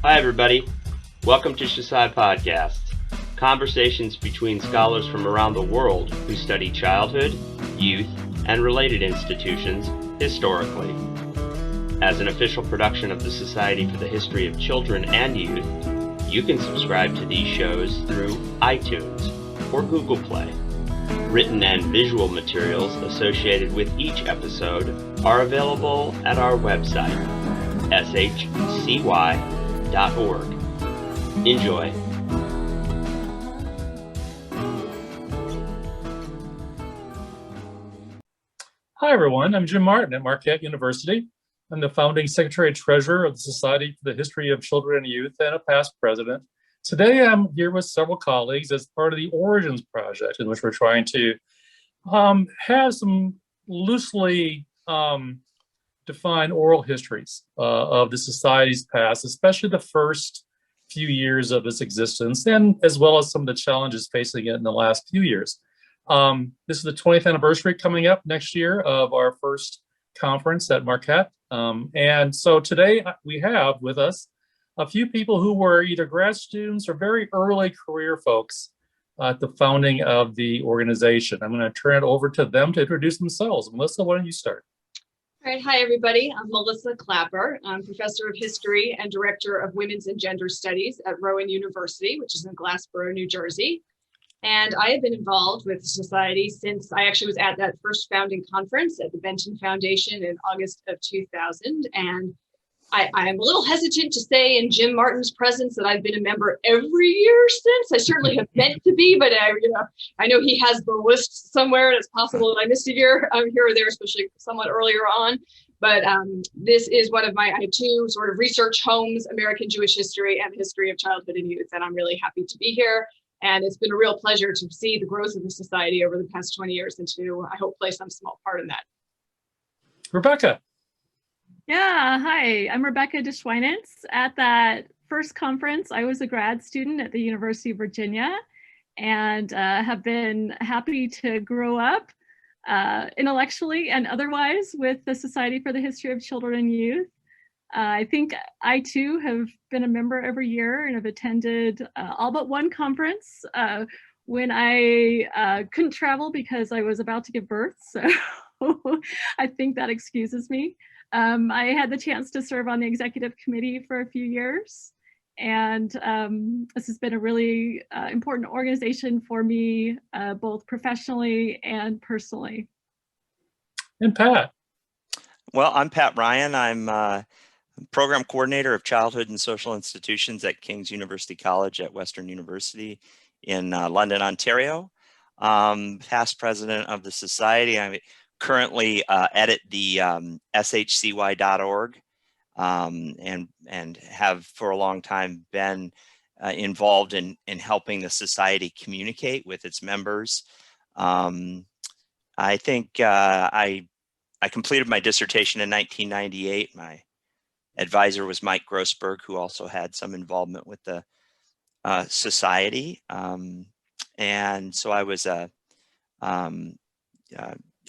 Hi, everybody. Welcome to SHCY Podcast, conversations between scholars from around the world who study childhood, youth, and related institutions historically. As an official production of the Society for the History of Children and Youth, you can subscribe to these shows through iTunes or Google Play. Written and visual materials associated with each episode are available at our website, SHCY.org. Enjoy. Hi, everyone. I'm Jim Marten at Marquette University. I'm the founding secretary-treasurer of the Society for the History of Children and Youth and a past president. Today, I'm here with several colleagues as part of the Origins Project, in which we're trying to have some loosely defined oral histories of the Society's past, especially the first few years of its existence, and as well as some of the challenges facing it in the last few years. This is the 20th anniversary coming up next year of our first conference at Marquette. And so today we have with us a few people who were either grad students or very early career folks at the founding of the organization. I'm going to turn it over to them to introduce themselves. Melissa, why don't you start? All right, hi everybody. I'm Melissa Klapper. I'm professor of history and director of women's and gender studies at Rowan University, which is in Glassboro, New Jersey. And I have been involved with the Society since I actually was at that first founding conference at the Benton Foundation in August of 2000. And I am a little hesitant to say in Jim Marten's presence that I've been a member every year since. I certainly have meant to be, but I know he has the list somewhere, and it's possible that I missed a year here or there, especially somewhat earlier on. But this is one of I have two sort of research homes, American Jewish history and history of childhood and youth, and I'm really happy to be here. And it's been a real pleasure to see the growth of the Society over the past 20 years and to, I hope, play some small part in that. Rebecca. Yeah, hi, I'm Rebecca deschweins. At that first conference, I was a grad student at the University of Virginia and have been happy to grow up intellectually and otherwise with the Society for the History of Children and Youth. I think I too have been a member every year and have attended all but one conference when I couldn't travel because I was about to give birth. So I think that excuses me. I had the chance to serve on the executive committee for a few years. And this has been a really important organization for me, both professionally and personally. And Pat. Well, I'm Pat Ryan. I'm program coordinator of childhood and social institutions at King's University College at Western University in London, Ontario. Past president of the Society. I currently edit the SHCY.org and have for a long time been involved in helping the Society communicate with its members. I think I completed my dissertation in 1998. My advisor was Mike Grossberg, who also had some involvement with the Society. And so I was a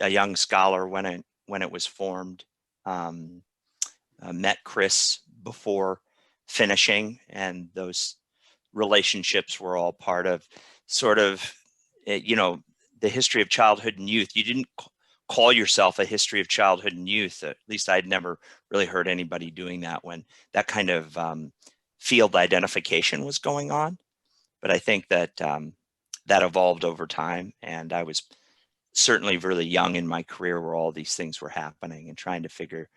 young scholar when it was formed. Met Chris before finishing, and those relationships were all part of sort of, the history of childhood and youth. You didn't call yourself a history of childhood and youth. At least I'd never really heard anybody doing that when that kind of field identification was going on. But I think that that evolved over time, and I was certainly really young in my career where all these things were happening and trying to figure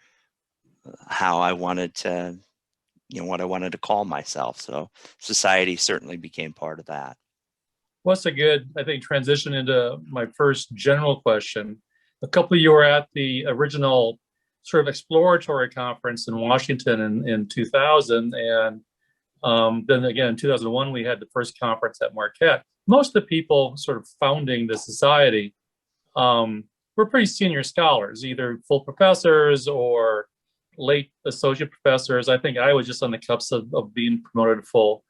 how I wanted to, what I wanted to call myself. So Society certainly became part of that. What's a good, I think, transition into my first general question. A couple of you were at the original sort of exploratory conference in Washington in 2000. And then again, in 2001, we had the first conference at Marquette. Most of the people sort of founding the Society were pretty senior scholars, either full professors or late associate professors. I think I was just on the cusp of being promoted to full.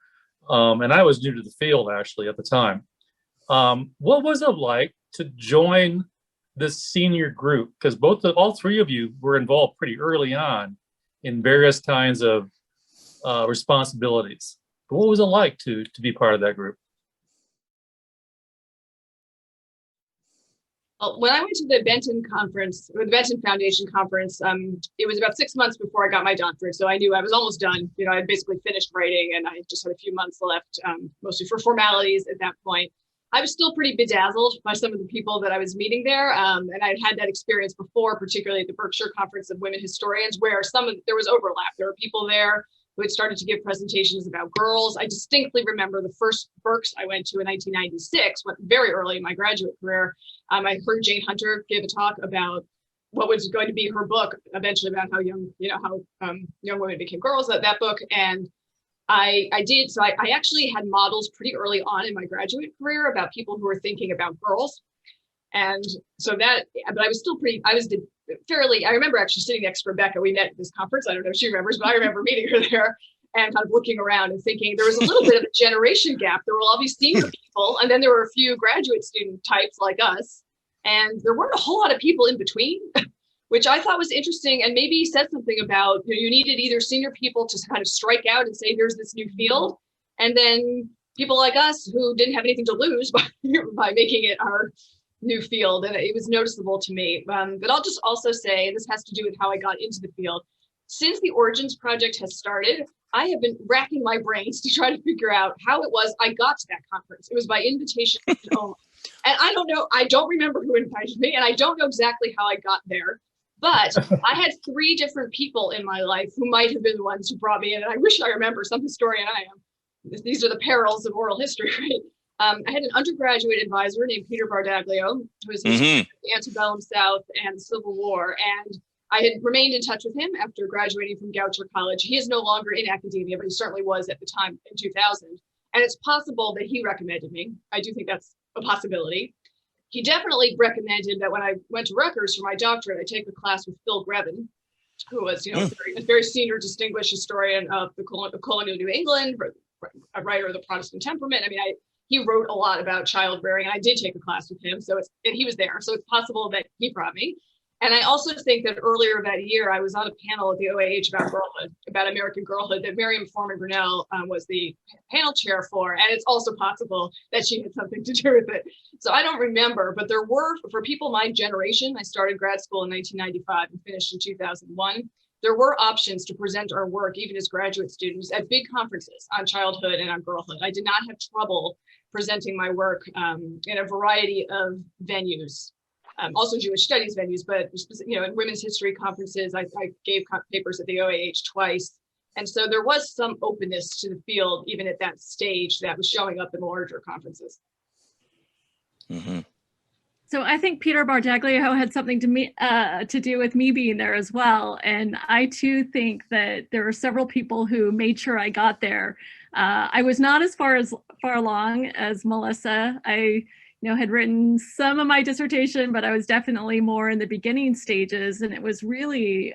And I was new to the field actually at the time. What was it like to join this senior group? Because all three of you were involved pretty early on in various kinds of responsibilities. But what was it like to be part of that group? Well, when I went to the Benton conference, or the Benton Foundation conference, it was about 6 months before I got my doctorate. So I knew I was almost done. You know, I had basically finished writing and I just had a few months left, mostly for formalities at that point. I was still pretty bedazzled by some of the people that I was meeting there. And I'd had that experience before, particularly at the Berkshire Conference of Women Historians, where there was overlap. There were people there who had started to give presentations about girls. I distinctly remember the first Berks I went to in 1996, very early in my graduate career. I heard Jane Hunter give a talk about what was going to be her book, eventually about how young women became girls, that book. And I did. So I actually had models pretty early on in my graduate career about people who were thinking about girls. And so but I was still I remember actually sitting next to Rebecca. We met at this conference. I don't know if she remembers, but I remember meeting her there and kind of looking around and thinking there was a little bit of a generation gap. There were all these senior people, and then there were a few graduate student types like us. And there weren't a whole lot of people in between, which I thought was interesting and maybe said something about, you needed either senior people to kind of strike out and say, here's this new field, and then people like us who didn't have anything to lose by making it our new field. And it was noticeable to me. But I'll just also say, this has to do with how I got into the field. Since the Origins Project has started, I have been racking my brains to try to figure out how it was I got to that conference. It was by invitation only. And I don't know, I don't remember who invited me, and I don't know exactly how I got there. But I had 3 different people in my life who might have been the ones who brought me in. And I wish I remember, some historian I am. These are the perils of oral history, right? I had an undergraduate advisor named Peter Bardaglio, who was the antebellum South and the Civil War. And I had remained in touch with him after graduating from Goucher College. He is no longer in academia, but he certainly was at the time in 2000. And it's possible that he recommended me. I do think that's a possibility. He definitely recommended that when I went to Rutgers for my doctorate, I take a class with Phil Grevin, who was, a very senior, distinguished historian of the colonial New England, a writer of the Protestant temperament. I mean, he wrote a lot about child rearing, and I did take a class with him. So he was there. So it's possible that he brought me. And I also think that earlier that year, I was on a panel at the OAH about girlhood, about American girlhood, that Miriam Foreman Brunel was the panel chair for. And it's also possible that she had something to do with it. So I don't remember, but there were, for people my generation, I started grad school in 1995 and finished in 2001. There were options to present our work, even as graduate students, at big conferences on childhood and on girlhood. I did not have trouble presenting my work in a variety of venues. Also Jewish studies venues, but in women's history conferences, I gave papers at the OAH twice. And so there was some openness to the field, even at that stage, that was showing up in larger conferences. Mm-hmm. So I think Peter Bardaglio had something to do with me being there as well. And I too think that there are several people who made sure I got there. I was not as far along as Melissa. I had written some of my dissertation, but I was definitely more in the beginning stages, and it was really,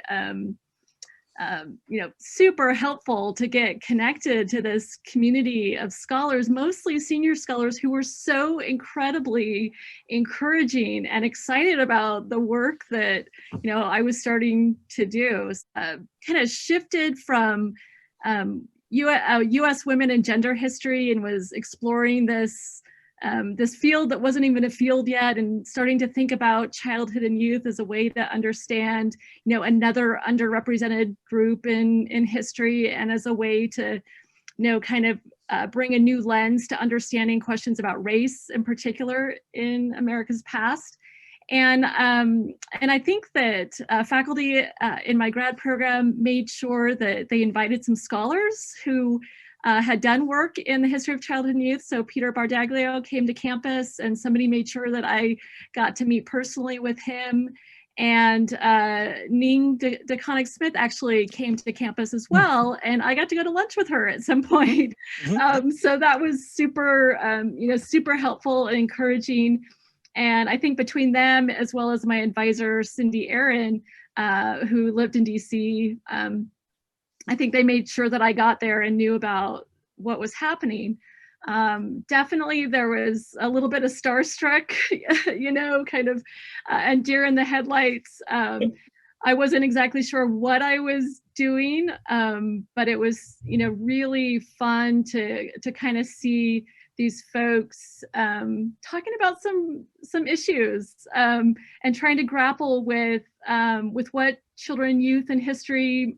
super helpful to get connected to this community of scholars, mostly senior scholars, who were so incredibly encouraging and excited about the work that, I was starting to do. Kind of shifted from U.S. women and gender history, and was exploring this field that wasn't even a field yet, and starting to think about childhood and youth as a way to understand, another underrepresented group in history, and as a way to, kind of bring a new lens to understanding questions about race in particular in America's past. And I think that faculty in my grad program made sure that they invited some scholars who had done work in the history of childhood and youth. So Peter Bardaglio came to campus, and somebody made sure that I got to meet personally with him. And Ning DeConnick-Smith actually came to campus as well, and I got to go to lunch with her at some point. So that was super, super helpful and encouraging. And I think between them, as well as my advisor, Cindy Aaron, who lived in DC, I think they made sure that I got there and knew about what was happening. Definitely there was a little bit of starstruck, kind of, and deer in the headlights. I wasn't exactly sure what I was doing, but it was, really fun to kind of see these folks talking about some issues and trying to grapple with what children, youth, and history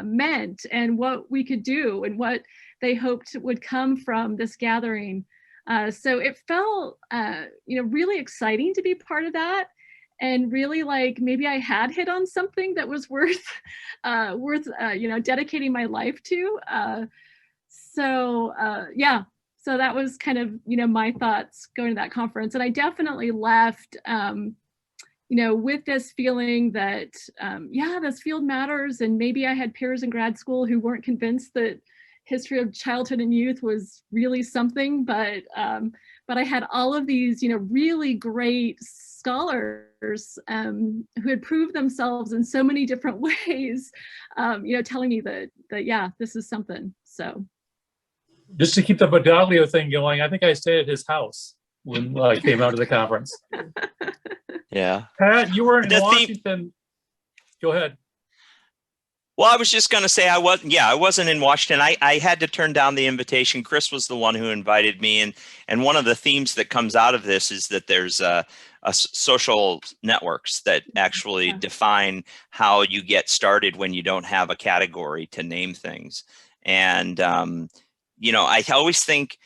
meant, and what we could do, and what they hoped would come from this gathering. So it felt, really exciting to be part of that. And really, like, maybe I had hit on something that was worth dedicating my life to. So that was kind of, my thoughts going to that conference. And I definitely left, with this feeling that, this field matters. And maybe I had peers in grad school who weren't convinced that history of childhood and youth was really something, but I had all of these, really great scholars who had proved themselves in so many different ways, telling me that this is something. So just to keep the Badaglio thing going, I think I stayed at his house when I came out to the conference. Yeah. Pat, you were in Washington. Go ahead. Well, I was just going to say I wasn't in Washington. I had to turn down the invitation. Chris was the one who invited me. And one of the themes that comes out of this is that there's social networks that actually define how you get started when you don't have a category to name things. And, I always think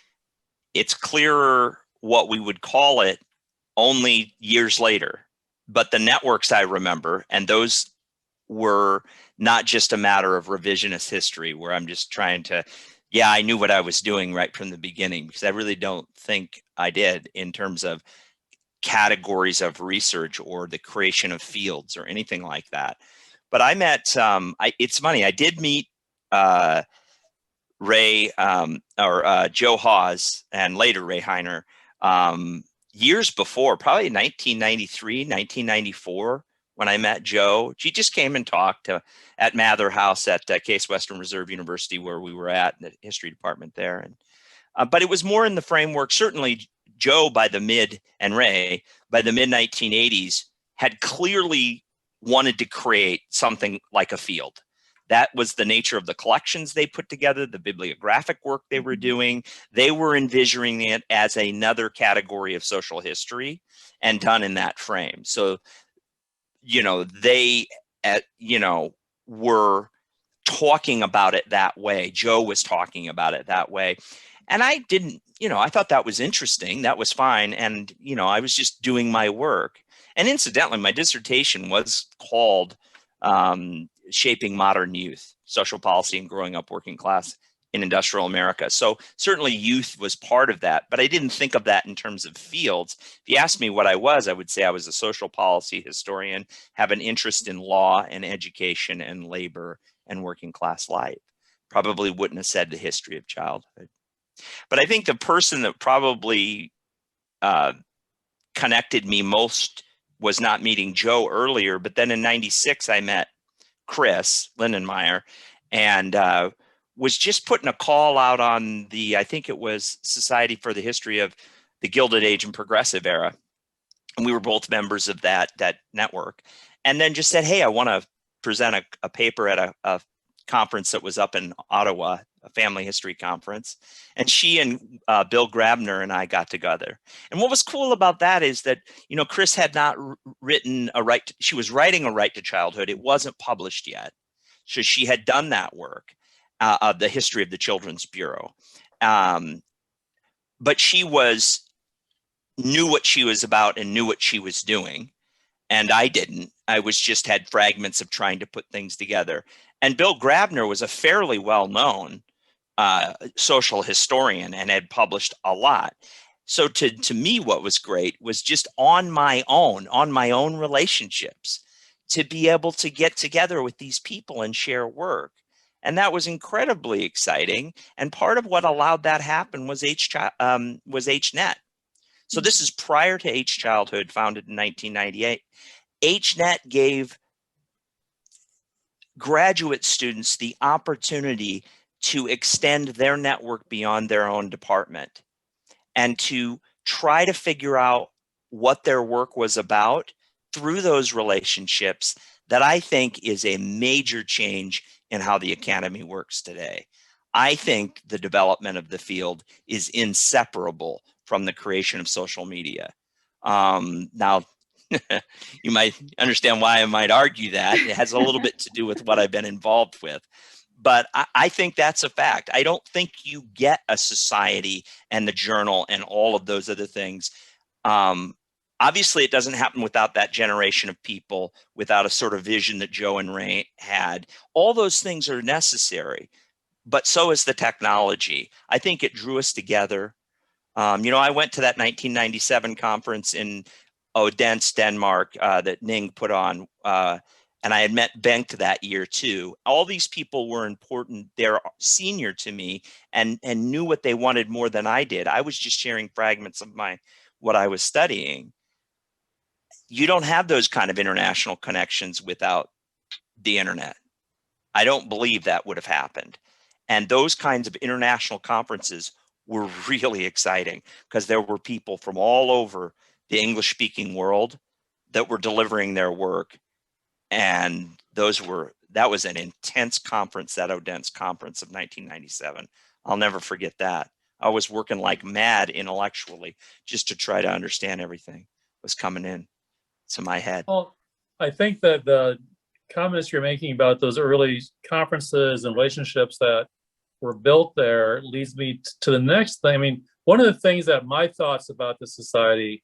it's clearer what we would call it only years later. But the networks I remember, and those were not just a matter of revisionist history where I'm just trying to, I knew what I was doing right from the beginning, because I really don't think I did in terms of categories of research or the creation of fields or anything like that. But I met, it's funny, I did meet Ray Joe Hawes and later Ray Heiner years before, probably 1993, 1994. When I met Joe, she just came and talked at Mather House at Case Western Reserve University, where we were at in the history department there. And but it was more in the framework. Certainly, Joe and Ray by the mid 1980s had clearly wanted to create something like a field. That was the nature of the collections they put together, the bibliographic work they were doing. They were envisioning it as another category of social history and done in that frame. So, they, were talking about it that way. Joe was talking about it that way. And I didn't, I thought that was interesting. That was fine. And, I was just doing my work. And incidentally, my dissertation was called Shaping Modern Youth, Social Policy and Growing Up Working Class in Industrial America. So certainly youth was part of that, but I didn't think of that in terms of fields. If you asked me what I would say I was a social policy historian, have an interest in law and education and labor and working class life. Probably wouldn't have said the history of childhood. But I think the person that probably connected me most was not meeting Joe earlier, but then in 96, I met Chris Lindenmeyer and was just putting a call out on I think it was Society for the History of the Gilded Age and Progressive Era. And we were both members of that network. And then just said, hey, I want to present a paper at a conference that was up in Ottawa, a family history conference. And she and Bill Grabner and I got together. And what was cool about that is that, Chris had not written she was writing A Right to Childhood. It wasn't published yet. So she had done that work. Of the history of the Children's Bureau. But she knew what she was about and knew what she was doing. And I didn't. I had fragments of trying to put things together. And Bill Grabner was a fairly well-known social historian and had published a lot. So to me, what was great was just on my own relationships, to be able to get together with these people and share work. And that was incredibly exciting. And part of what allowed that happen was HNet. So this is prior to H Childhood, founded in 1998. HNet gave graduate students the opportunity to extend their network beyond their own department and to try to figure out what their work was about through those relationships that I think is a major change in how the academy works today. I think the development of the field is inseparable from the creation of social media. Now, you might understand why I might argue that. It has a little bit to do with what I've been involved with. But I think that's a fact. I don't think you get a society and the journal and all of those other things. Obviously, it doesn't happen without that generation of people, without a sort of vision that Joe and Ray had. All those things are necessary, but so is the technology. I think it drew us together. I went to that 1997 conference in Odense, Denmark, that Ning put on, and I had met Bengt that year too. All these people were important. They're senior to me and knew what they wanted more than I did. I was just sharing fragments of what I was studying. You don't have those kind of international connections without the internet. I don't believe that would have happened. And those kinds of international conferences were really exciting because there were people from all over the English-speaking world that were delivering their work. And that was an intense conference, that Odense conference of 1997. I'll never forget that. I was working like mad intellectually just to try to understand everything that was coming in to my head. Well, I think that the comments you're making about those early conferences and relationships that were built there leads me to the next thing. I mean, one of the things that my thoughts about the society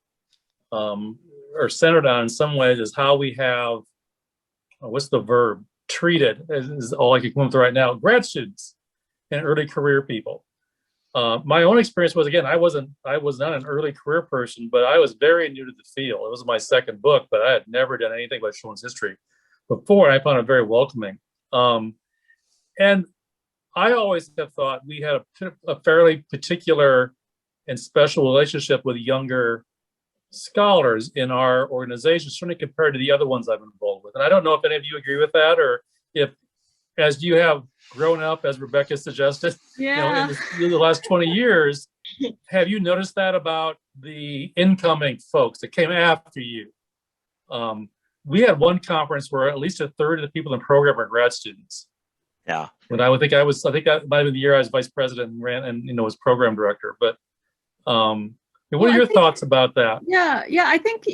are centered on in some ways is how we have, what's the verb? Treated is all I can come up with right now. Grad students and early career people. My own experience was, again, I was not an early career person, but I was very new to the field. It was my second book, but I had never done anything about children's history before. And I found it very welcoming. And I always have thought we had a fairly particular and special relationship with younger scholars in our organization, certainly compared to the other ones I've been involved with. And I don't know if any of you agree with that, or if, as you have grown up, as Rebecca suggested, Yeah. in the last 20 years, have you noticed that about the incoming folks that came after you? We had one conference where at least a third of the people in the program are grad students. Yeah. And I think that might have been the year I was vice president and ran and was program director. But what are your thoughts about that? Yeah, I think,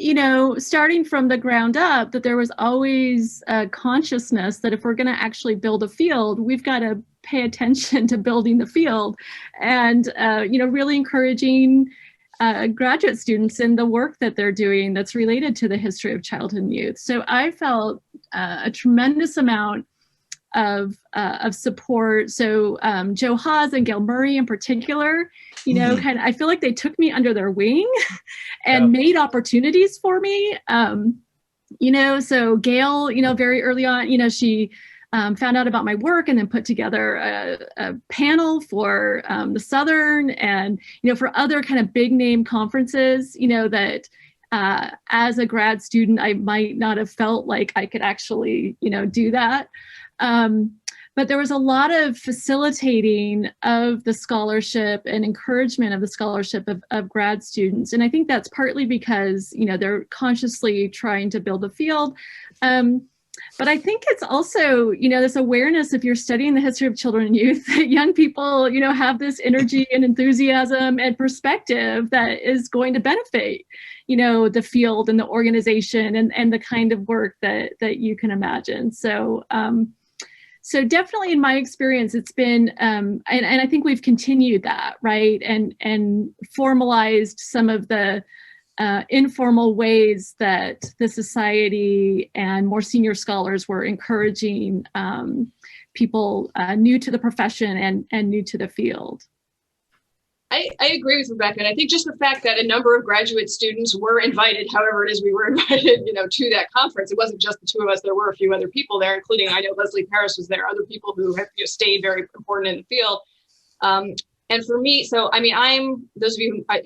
starting from the ground up, that there was always a consciousness that if we're going to actually build a field, we've got to pay attention to building the field, and really encouraging graduate students in the work that they're doing that's related to the history of childhood and youth. So I felt a tremendous amount of support. So Joe Haas and Gail Murray in particular, kind of, I feel like they took me under their wing and made opportunities for me. So Gail, very early on, she found out about my work and then put together a panel for the Southern and, for other kind of big name conferences, that as a grad student, I might not have felt like I could actually, do that. But there was a lot of facilitating of the scholarship and encouragement of the scholarship of grad students. And I think that's partly because, they're consciously trying to build a field. But I think it's also, this awareness, if you're studying the history of children and youth, that young people, have this energy and enthusiasm and perspective that is going to benefit, the field and the organization and the kind of work that you can imagine. So definitely in my experience, it's been, and I think we've continued that, right? And formalized some of the informal ways that the society and more senior scholars were encouraging people new to the profession and new to the field. I agree with Rebecca. And I think just the fact that a number of graduate students were invited, however it is we were invited, to that conference. It wasn't just the two of us. There were a few other people there, including, I know Leslie Paris was there, other people who have stayed very important in the field. And for me, those of you, I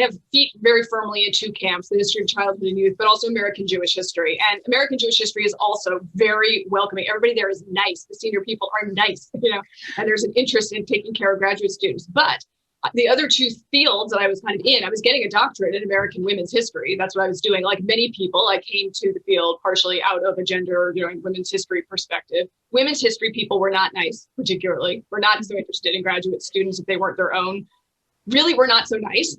have feet very firmly in two camps, the history of childhood and youth, but also American Jewish history. And American Jewish history is also very welcoming. Everybody there is nice. The senior people are nice, and there's an interest in taking care of graduate students. But the other two fields that I was kind of in, I was getting a doctorate in American women's history. That's what I was doing. Like many people, I came to the field partially out of a gender, women's history perspective. Women's history people were not nice, particularly. Were not so interested in graduate students if they weren't their own. Really were not so nice.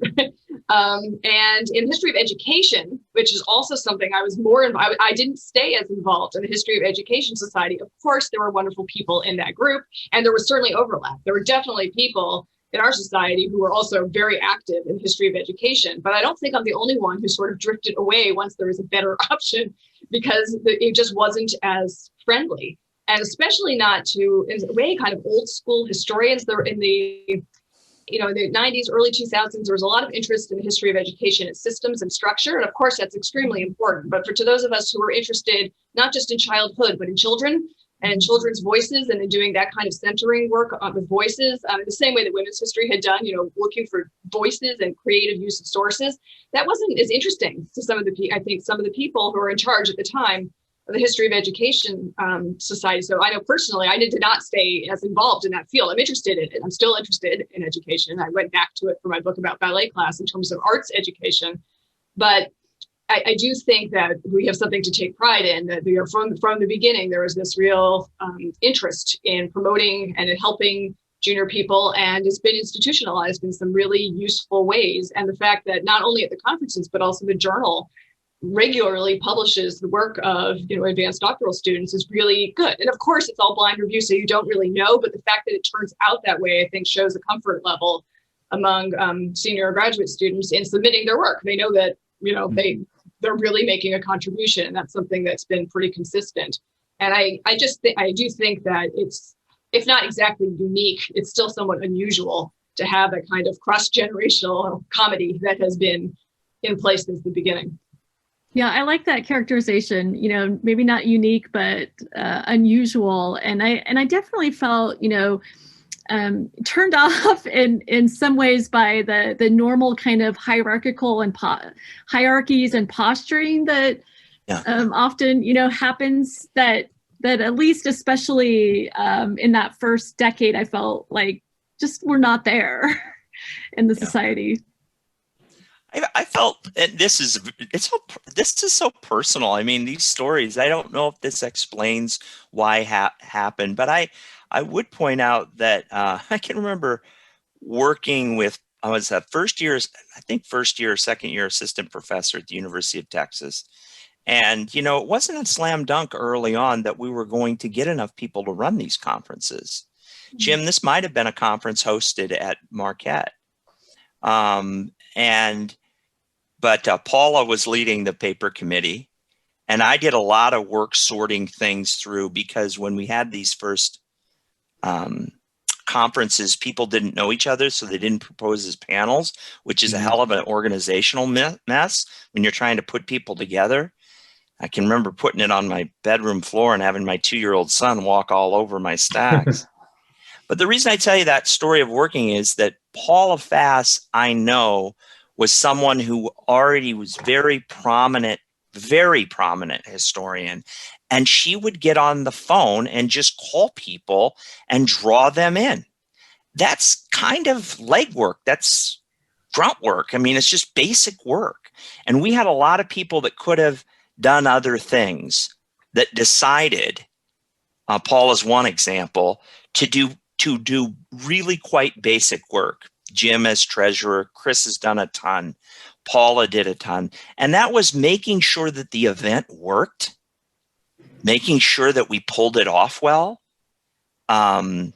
And in history of education, which is also something I was more involved, I didn't stay as involved in the History of Education Society. Of course, there were wonderful people in that group, and there was certainly overlap. There were definitely people in our society who were also very active in history of education. But I don't think I'm the only one who sort of drifted away once there was a better option, because it just wasn't as friendly. And especially not to, in a way, kind of old school historians. There in the 90s, early 2000s, there was a lot of interest in the history of education and systems and structure. And of course, that's extremely important. But to those of us who are interested, not just in childhood, but in children and children's voices, and in doing that kind of centering work with voices, the same way that women's history had done, looking for voices and creative use of sources, that wasn't as interesting to some of the people who were in charge at the time of the History of Education Society. So I know personally, I did not stay as involved in that field. I'm interested in it. I'm still interested in education. I went back to it for my book about ballet class in terms of arts education. But I do think that we have something to take pride in, that from the beginning, there was this real interest in promoting and in helping junior people, and it's been institutionalized in some really useful ways. And the fact that not only at the conferences, but also the journal regularly publishes the work of advanced doctoral students is really good. And of course, it's all blind review, so you don't really know, but the fact that it turns out that way, I think, shows a comfort level among senior graduate students in submitting their work. They know that they're really making a contribution, and that's something that's been pretty consistent. And I do think that it's, if not exactly unique, it's still somewhat unusual to have a kind of cross-generational comedy that has been in place since the beginning. Yeah, I like that characterization, maybe not unique, but unusual. And I definitely felt, turned off in some ways by the normal kind of hierarchical and hierarchies and posturing that often, happens, that at least especially in that first decade, I felt like just we're not there in the society. I felt, and this is so personal. I mean, these stories, I don't know if this explains why happened, but I would point out that I can remember working with, I was a first year or second year assistant professor at the University of Texas. And, it wasn't a slam dunk early on that we were going to get enough people to run these conferences. Mm-hmm. Jim, this might have been a conference hosted at Marquette. But Paula was leading the paper committee, and I did a lot of work sorting things through, because when we had these first conferences, people didn't know each other, so they didn't propose as panels, which is a hell of an organizational mess when you're trying to put people together. I can remember putting it on my bedroom floor and having my 2-year-old son walk all over my stacks. But the reason I tell you that story of working is that Paula Fass, I know, was someone who already was very prominent historian. And she would get on the phone and just call people and draw them in. That's kind of legwork. That's grunt work. I mean, it's just basic work. And we had a lot of people that could have done other things that decided, Paula's one example, to do really quite basic work. Jim as treasurer, Chris has done a ton, Paula did a ton. And that was making sure that the event worked, making sure that we pulled it off well.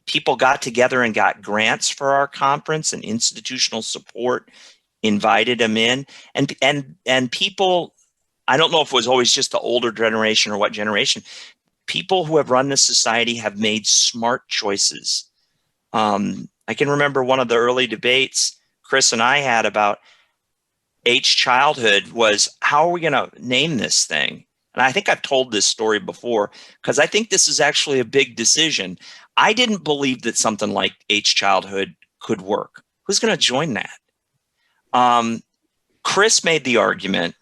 People got together and got grants for our conference and institutional support, invited them in. And people, I don't know if it was always just the older generation or what generation, people who have run this society have made smart choices. I can remember one of the early debates Chris and I had about childhood was, how are we going to name this thing? And I think I've told this story before, because I think this is actually a big decision. I didn't believe that something like childhood could work. Who's going to join that? Chris made the argument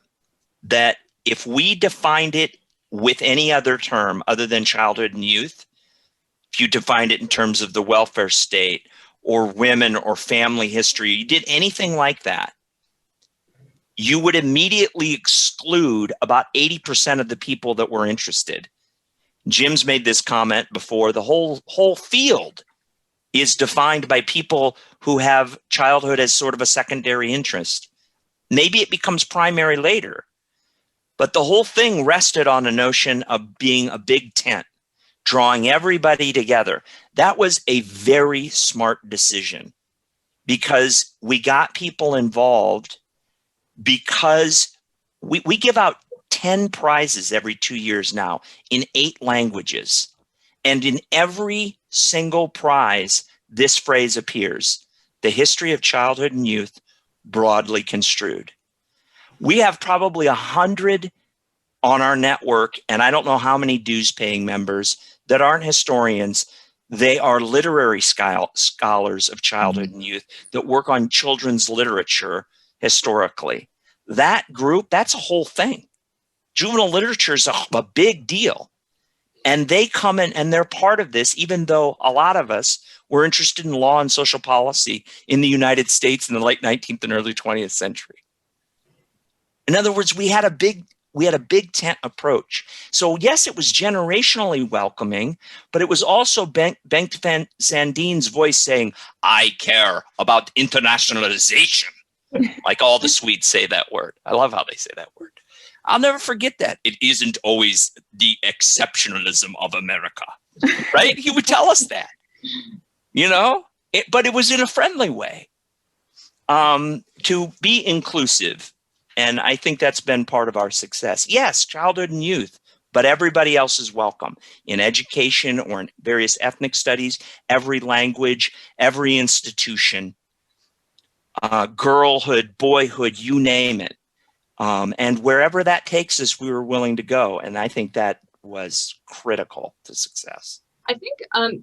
that if we defined it with any other term other than childhood and youth, if you defined it in terms of the welfare state or women or family history, you did anything like that, you would immediately exclude about 80% of the people that were interested. Jim's made this comment before. The whole field is defined by people who have childhood as sort of a secondary interest. Maybe it becomes primary later, but the whole thing rested on a notion of being a big tent, drawing everybody together. That was a very smart decision because we got people involved, because we give out 10 prizes every 2 years now in 8 languages. And in every single prize, this phrase appears: the history of childhood and youth broadly construed. We have probably 100 on our network, and I don't know how many dues paying members that aren't historians. They are literary scholars of childhood and youth that work on children's literature historically. That group, that's a whole thing. Juvenile literature is a big deal. And they come in and they're part of this, even though a lot of us were interested in law and social policy in the United States in the late 19th and early 20th century. In other words, we had a big tent approach. So yes, it was generationally welcoming, but it was also Bengt van Sandeen's voice saying, I care about internationalization. Like all the Swedes say that word. I love how they say that word. I'll never forget that. It isn't always the exceptionalism of America, right? He would tell us that, but it was in a friendly way, to be inclusive. And I think that's been part of our success. Yes, childhood and youth, but everybody else is welcome in education or in various ethnic studies, every language, every institution, girlhood, boyhood, you name it. And wherever that takes us, we were willing to go. And I think that was critical to success. I think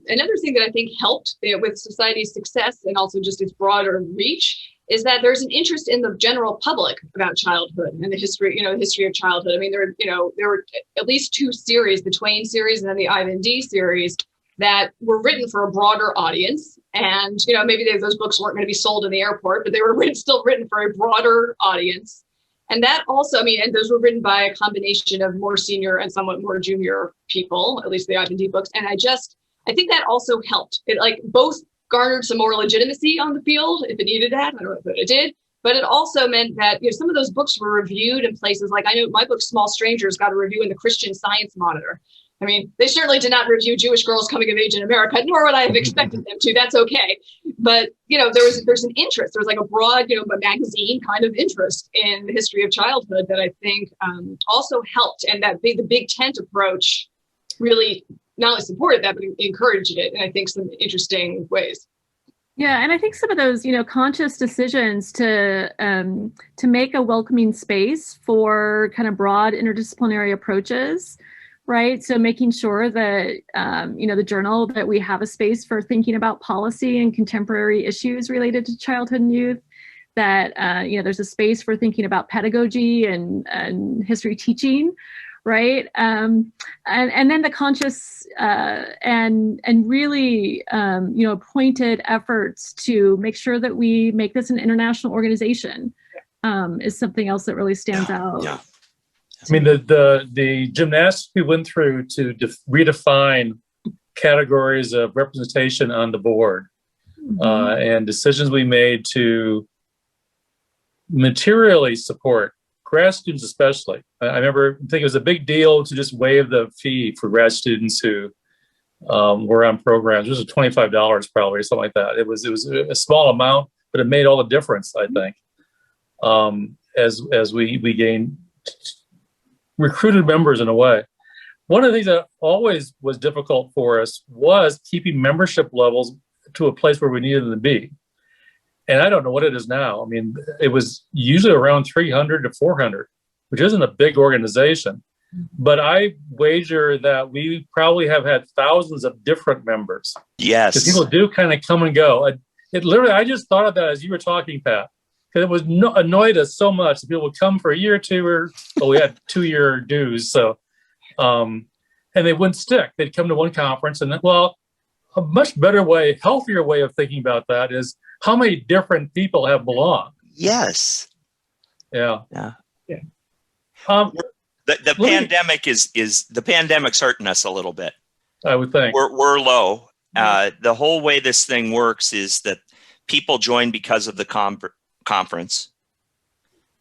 another thing that I think helped with society's success and also just its broader reach is that there's an interest in the general public about childhood and the history, history of childhood. I mean, there were at least 2 series, the Twain series and then the Ivan D series, that were written for a broader audience. And, maybe those books weren't going to be sold in the airport, but they were still written for a broader audience. And that also, and those were written by a combination of more senior and somewhat more junior people, at least the Ivan D books. And I think that also helped. It both garnered some more legitimacy on the field if it needed that. I don't know if it did, but it also meant that some of those books were reviewed in places like, I know my book, Small Strangers, got a review in the Christian Science Monitor. I mean, they certainly did not review Jewish girls coming of age in America, nor would I have expected them to. That's okay. But, there's an interest. There's like a broad, a magazine kind of interest in the history of childhood that I think also helped. And that the big tent approach really not only supported that, but encouraged it in, I think, some interesting ways. Yeah, and I think some of those, conscious decisions to make a welcoming space for kind of broad interdisciplinary approaches, right? So making sure that, the journal, that we have a space for thinking about policy and contemporary issues related to childhood and youth, that, there's a space for thinking about pedagogy and history teaching, right? And then the conscious and really, pointed efforts to make sure that we make this an international organization is something else that really stands out. Yeah. I mean, the gymnastics we went through to redefine categories of representation on the board, and decisions we made to materially support grad students, especially. I think it was a big deal to just waive the fee for grad students who were on programs. It was $25 probably, or something like that. It was a small amount, but it made all the difference, I think, as we gained recruited members in a way. One of the things that always was difficult for us was keeping membership levels to a place where we needed them to be. And I don't know what it is now. I mean, it was usually around 300 to 400, which isn't a big organization. But I wager that we probably have had thousands of different members. Yes. Because people do kind of come and go. It literally, I just thought of that as you were talking, Pat. Because it was annoyed us so much that people would come for a year or two, we had 2-year dues. So, and they wouldn't stick. They'd come to one conference and then, a much better way, healthier way of thinking about that is how many different people have belonged. Yes. Yeah. Yeah. Yeah. The pandemic is the pandemic's hurting us a little bit. I would think. We're low. The whole way this thing works is that people join because of the conference,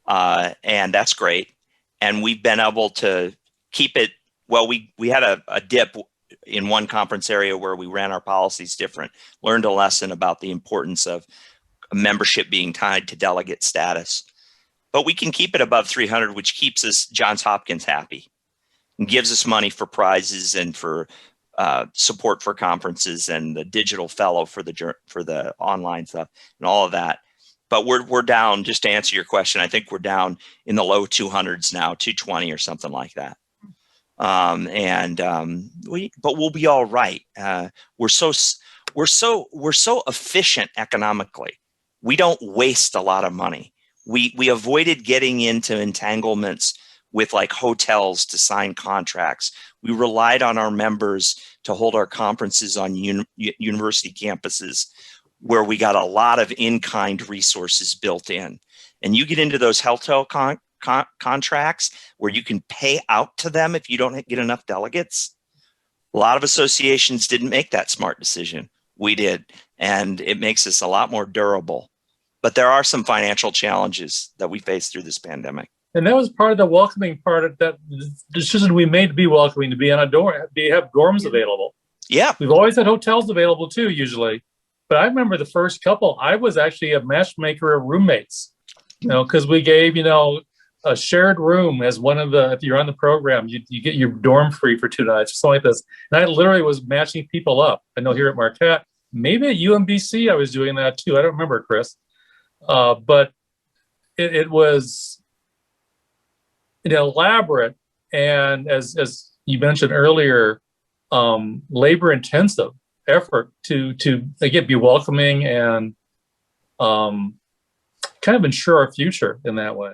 and that's great. And we've been able to keep it. Well, we had a dip in one conference area where we ran our policies different, learned a lesson about the importance of membership being tied to delegate status. But we can keep it above 300, which keeps us, Johns Hopkins, happy and gives us money for prizes and for support for conferences and the digital fellow for the online stuff and all of that. But we're down, just to answer your question, I think we're down in the low 200s now, 220 or something like that. But we'll be all right. We're so efficient economically. We don't waste a lot of money. We avoided getting into entanglements with like hotels to sign contracts. We relied on our members to hold our conferences on university campuses where we got a lot of in-kind resources built in. And you get into those hotel contracts where you can pay out to them if you don't get enough delegates. A lot of associations didn't make that smart decision. We did, and it makes us a lot more durable. But there are some financial challenges that we face through this pandemic. And that was part of the welcoming part of that decision we made to be welcoming, to be on a dorm, to have dorms available. Yeah. We've always had hotels available too, usually. But I remember the first couple, I was actually a matchmaker of roommates, because we gave, a shared room as one of the, if you're on the program, you get your dorm free for 2 nights or something like this. And I literally was matching people up. I know here at Marquette, maybe at UMBC, I was doing that too. I don't remember, Chris. But it was an elaborate and, as you mentioned earlier, labor intensive effort to again be welcoming and kind of ensure our future in that way.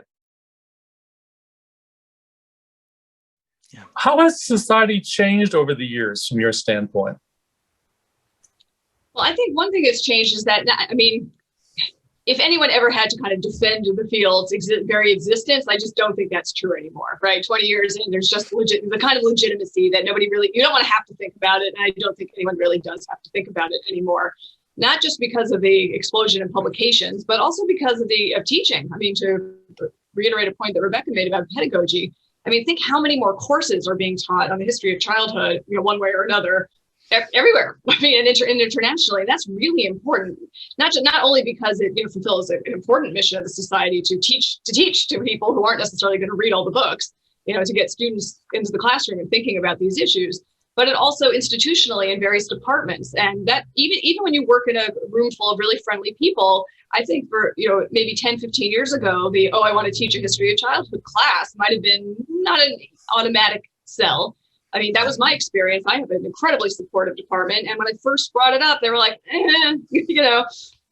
Yeah. How has society changed over the years from your standpoint? Well, I think one thing that's changed is that, if anyone ever had to kind of defend the field's very existence, I just don't think that's true anymore, right? 20 years in, there's just the kind of legitimacy that you don't want to have to think about it. And I don't think anyone really does have to think about it anymore. Not just because of the explosion in publications, but also because of teaching. To reiterate a point that Rebecca made about pedagogy, think how many more courses are being taught on the history of childhood, one way or another, everywhere. And internationally, that's really important. Not only because it fulfills an important mission of the society to teach to people who aren't necessarily going to read all the books, to get students into the classroom and thinking about these issues, but it also institutionally in various departments. And that even when you work in a room full of really friendly people, I think for, maybe 10, 15 years ago, I want to teach a history of childhood class might have been not an automatic sell. That was my experience. I have an incredibly supportive department. And when I first brought it up, they were like,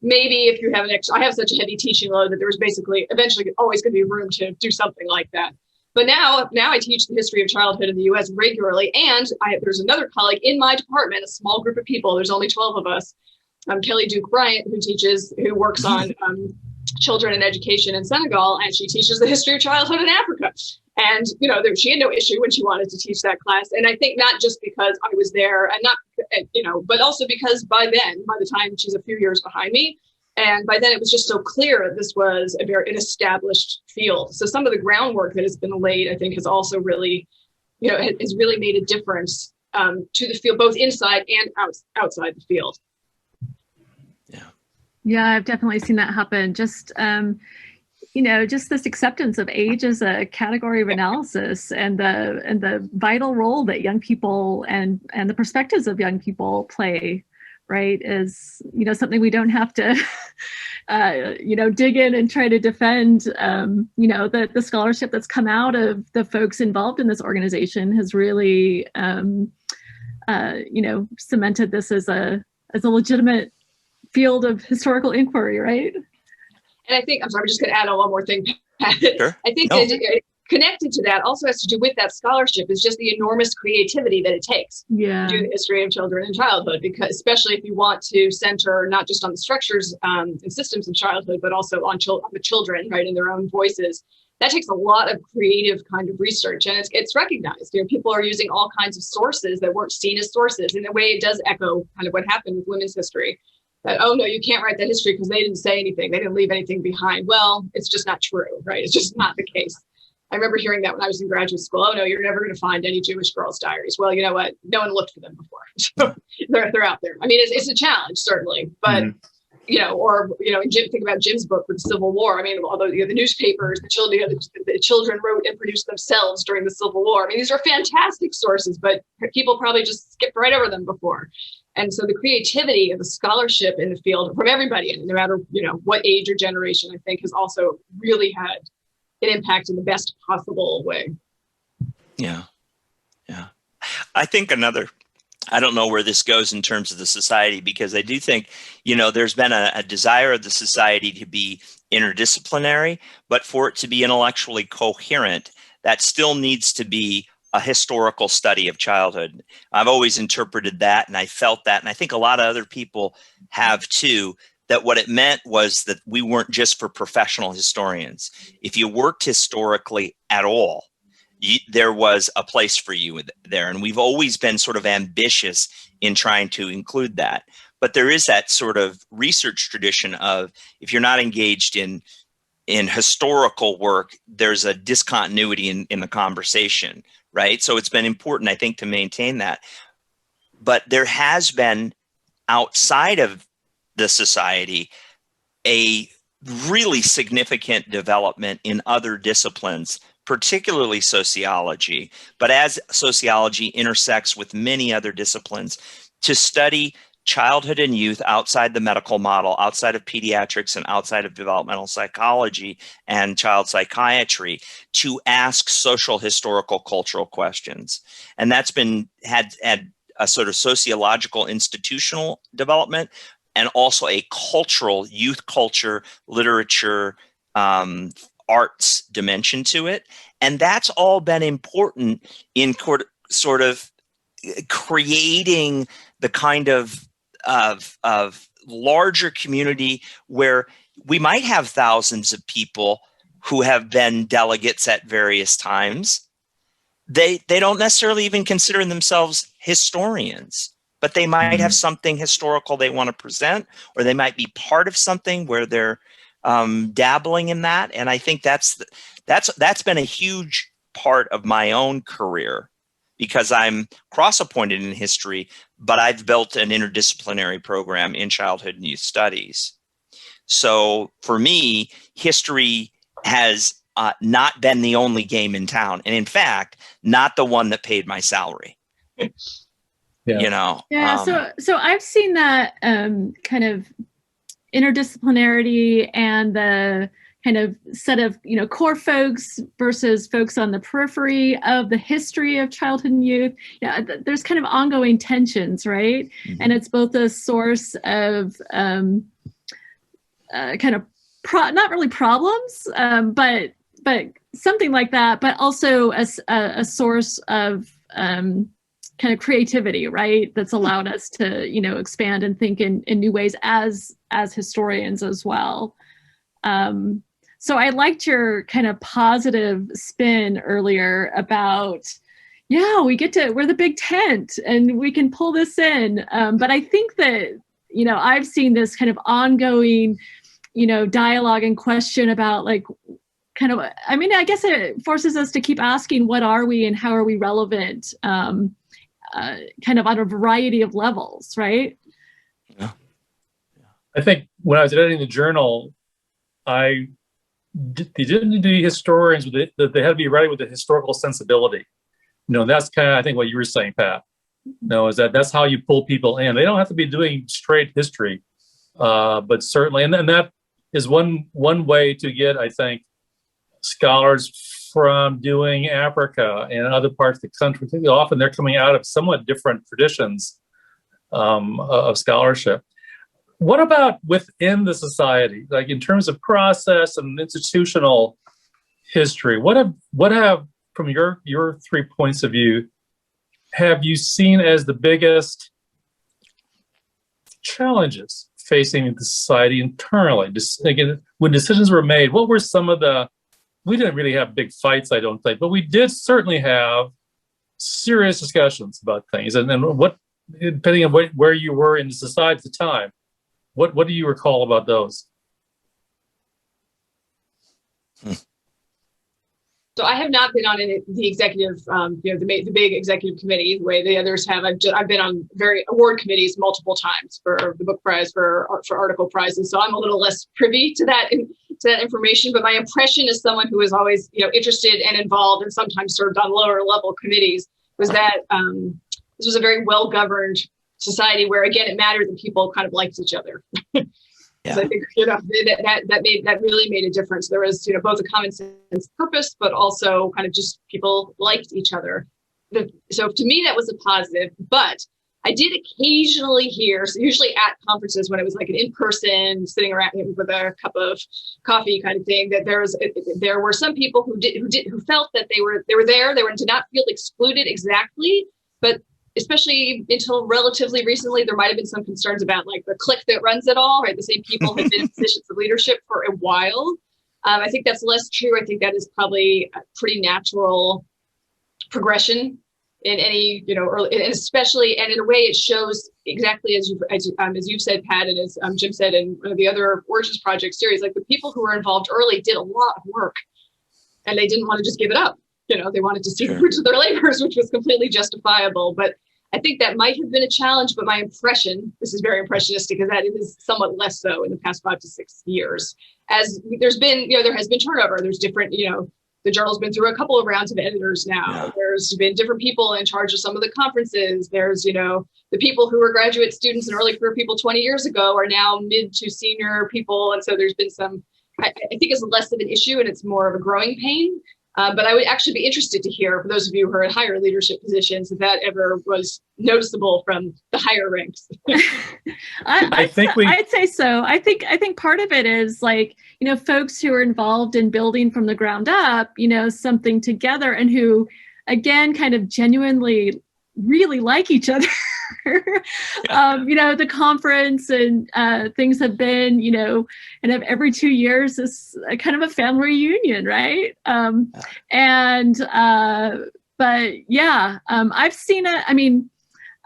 maybe if you have I have such a heavy teaching load that there was basically eventually always going to be room to do something like that. But now I teach the history of childhood in the U.S. regularly. And there's another colleague in my department, a small group of people. There's only 12 of us. Kelly Duke Bryant, who works on children and education in Senegal, and she teaches the history of childhood in Africa. And, she had no issue when she wanted to teach that class. And I think not just because I was there and not, but also because by the time she's a few years behind me, and by then it was just so clear this was an established field. So some of the groundwork that has been laid, I think, has also really, has really made a difference to the field, both inside and outside the field. Yeah, I've definitely seen that happen. Just, just this acceptance of age as a category of analysis and the vital role that young people and the perspectives of young people play, right, is, something we don't have to, dig in and try to defend. The scholarship that's come out of the folks involved in this organization has really, cemented this as a legitimate field of historical inquiry, right? And I think, I'm just going to add on one more thing, Pat. Sure. I think connected to that also has to do with that scholarship is just the enormous creativity that it takes to do the history of children and childhood, because especially if you want to center not just on the structures and systems of childhood, but also on the children, right, in their own voices. That takes a lot of creative kind of research, and it's recognized. People are using all kinds of sources that weren't seen as sources. In a way, it does echo kind of what happened with women's history. That, oh no, you can't write that history because they didn't say anything. They didn't leave anything behind. Well, it's just not true, right? It's just not the case. I remember hearing that when I was in graduate school. Oh no, you're never going to find any Jewish girls' diaries. Well, you know what? No one looked for them before. So they're out there. I mean, it's a challenge, certainly, but think about Jim's book with the Civil War. I mean, although the newspapers, the children wrote and produced themselves during the Civil War. I mean, these are fantastic sources, but people probably just skipped right over them before. And so the creativity of the scholarship in the field from everybody, and no matter what age or generation, I think has also really had an impact in the best possible way. Yeah. I think I don't know where this goes in terms of the society, because I do think, there's been a desire of the society to be interdisciplinary, but for it to be intellectually coherent, that still needs to be a historical study of childhood. I've always interpreted that, and I felt that, and I think a lot of other people have too, that what it meant was that we weren't just for professional historians. If you worked historically at all, there was a place for you there. And we've always been sort of ambitious in trying to include that. But there is that sort of research tradition of, if you're not engaged in historical work, there's a discontinuity in the conversation, right? So it's been important, I think, to maintain that. But there has been, outside of the society, a really significant development in other disciplines, particularly sociology, but as sociology intersects with many other disciplines, to study childhood and youth outside the medical model, outside of pediatrics and outside of developmental psychology and child psychiatry, to ask social, historical, cultural questions. And that's had a sort of sociological institutional development, and also a cultural, youth culture, literature, arts dimension to it. And that's all been important in sort of creating the kind of larger community where we might have thousands of people who have been delegates at various times. They don't necessarily even consider themselves historians, but they might have something historical they want to present, or they might be part of something where they're dabbling in that. And I think that's been a huge part of my own career, because I'm cross-appointed in history, but I've built an interdisciplinary program in childhood and youth studies. So for me, history has not been the only game in town, and in fact, not the one that paid my salary. So I've seen that kind of interdisciplinarity and the kind of set of core folks versus folks on the periphery of the history of childhood and youth. There's kind of ongoing tensions, right? Mm-hmm. And it's both a source of kind of not really problems, but something like that, but also a source of kind of creativity, right? That's allowed us to, expand and think in new ways as historians as well. So I liked your kind of positive spin earlier about, we're the big tent and we can pull this in. But I think that, I've seen this kind of ongoing, dialogue and question about I guess it forces us to keep asking, what are we and how are we relevant? Kind of on a variety of levels, right? Yeah. I think when I was editing the journal, they didn't do historians that they had to be writing with a historical sensibility. That's kind of, I think, what you were saying, Pat. Is that's how you pull people in. They don't have to be doing straight history, but certainly, and that is one way to get, I think, scholars from doing Africa and other parts of the country. I think often they're coming out of somewhat different traditions of scholarship. What about within the society, like in terms of process and institutional history, what have from your 3 points of view have you seen as the biggest challenges facing the society internally? Just again, when decisions were made, what were some of we didn't really have big fights, I don't think, but we did certainly have serious discussions about things. And then what, depending on where you were in the society at the time, what do you recall about those? So I have not been on the executive, the big executive committee the way the others have. I've been on award committees multiple times for the book prize, for article prizes. So I'm a little less privy to that information. But my impression as someone who is always interested and involved and sometimes served on lower level committees was that this was a very well governed society where, again, it mattered that people kind of liked each other. Yeah. So I think that really made a difference. There was both a common sense purpose, but also kind of just people liked each other. So to me that was a positive. But I did occasionally hear, so usually at conferences when it was like an in-person sitting around with a cup of coffee kind of thing, that there were some people who felt that they were there. They did not feel excluded exactly, but especially until relatively recently, there might have been some concerns about like the clique that runs it all, right? The same people have been in positions of leadership for a while. I think that's less true. I think that is probably a pretty natural progression in any, early, and especially, and in a way it shows exactly as you've said, Pat, and as Jim said in one of the other Origins Project series, like the people who were involved early did a lot of work and they didn't want to just give it up. They wanted to see the fruits of their labors, which was completely justifiable. But I think that might have been a challenge, but my impression, this is very impressionistic, is that it is somewhat less so in the past 5 to 6 years. As there's been, there has been turnover. There's different, the journal's been through a couple of rounds of editors now. Yeah. There's been different people in charge of some of the conferences. There's, the people who were graduate students and early career people 20 years ago are now mid to senior people. And so there's been some, I think it's less of an issue and it's more of a growing pain. But I would actually be interested to hear, for those of you who are in higher leadership positions, if that ever was noticeable from the higher ranks. I'd say so. I think part of it is like, folks who are involved in building from the ground up, something together and who, again, kind of genuinely really like each other. The conference and things have been, and every 2 years is kind of a family reunion, right? But yeah, I've seen it. I mean,